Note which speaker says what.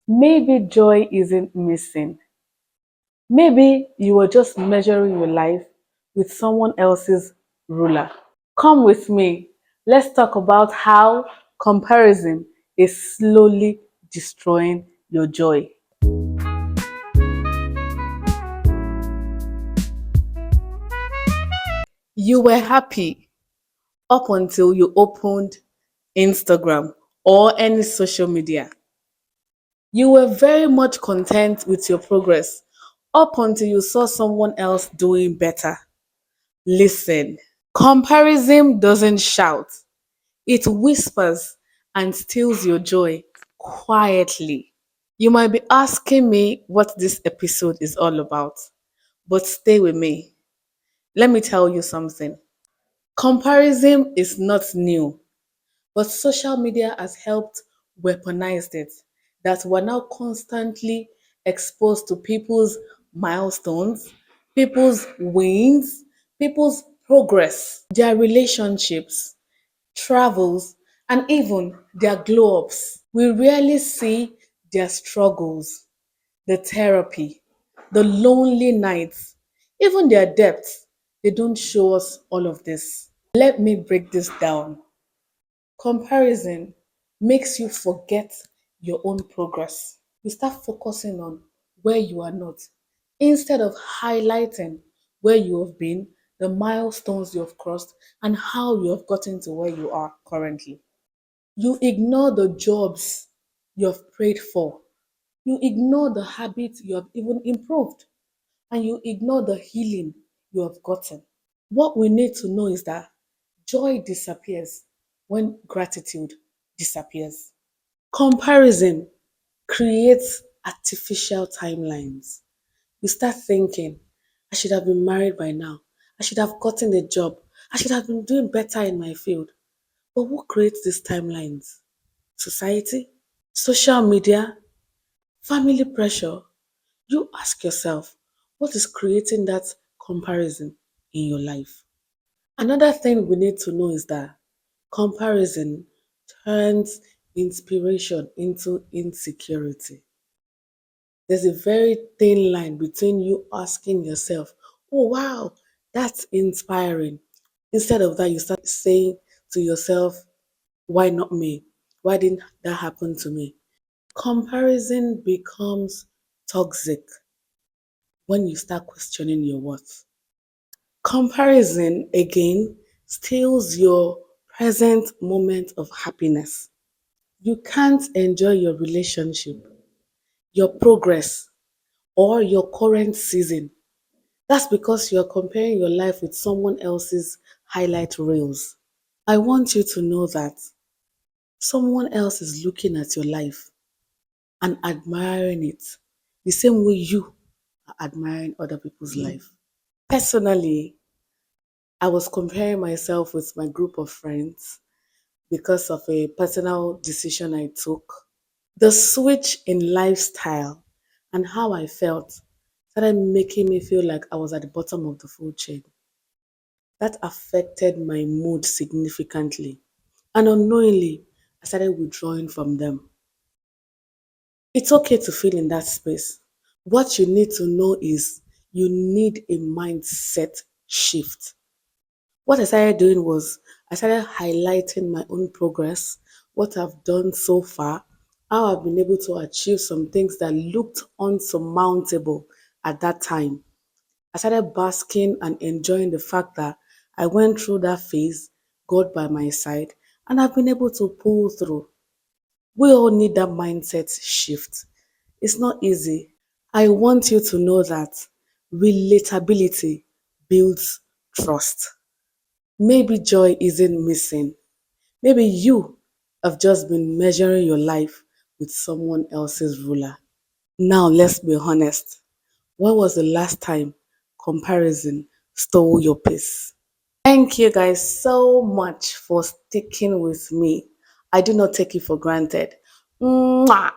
Speaker 1: Maybe joy isn't missing. Maybe you were just measuring your life with someone else's ruler. Come with me. Let's talk about how comparison is slowly destroying your joy. You were happy up until you opened Instagram or any social media. You were very much content with your progress up until you saw someone else doing better. Listen, comparison doesn't shout, it whispers and steals your joy quietly. You might be asking me what this episode is all about, but stay with me. Let me tell you something. Comparison is not new, but social media has helped weaponize it. That we're now constantly exposed to people's milestones, people's wins, people's progress, their relationships, travels, and even their glow ups. We rarely see their struggles, the therapy, the lonely nights, even their depths. They don't show us all of this. Let me break this down. Comparison makes you forget your own progress. You start focusing on where you are not instead of highlighting where you have been, the milestones you have crossed, and how you have gotten to where you are currently. You ignore the jobs you have prayed for. You ignore the habits you have even improved. And you ignore the healing you have gotten. What we need to know is that joy disappears when gratitude disappears. Comparison creates artificial timelines. You start thinking, I should have been married by now. I should have gotten a job. I should have been doing better in my field. But who creates these timelines? Society? Social media? Family pressure? You ask yourself, what is creating that comparison in your life? Another thing we need to know is that comparison turns inspiration into insecurity. There's a very thin line between you asking yourself, oh wow, that's inspiring. Instead of that, you start saying to yourself, why not me? Why didn't that happen to me? Comparison becomes toxic when you start questioning your worth. Comparison, again, steals your present moment of happiness. You can't enjoy your relationship, your progress, or your current season. That's because you're comparing your life with someone else's highlight reels. I want you to know that someone else is looking at your life and admiring it the same way you are admiring other people's life. Personally, I was comparing myself with my group of friends because of a personal decision I took. The switch in lifestyle and how I felt started making me feel like I was at the bottom of the food chain. That affected my mood significantly. And unknowingly, I started withdrawing from them. It's okay to feel in that space. What you need to know is you need a mindset shift. What I started doing was I started highlighting my own progress, what I've done so far, how I've been able to achieve some things that looked unsurmountable at that time. I started basking and enjoying the fact that I went through that phase, God by my side, and I've been able to pull through. We all need that mindset shift. It's not easy. I want you to know that relatability builds trust. Maybe joy isn't missing. Maybe you have just been measuring your life with someone else's ruler. Now, let's be honest. When was the last time comparison stole your peace? Thank you guys so much for sticking with me. I do not take it for granted. Mwah!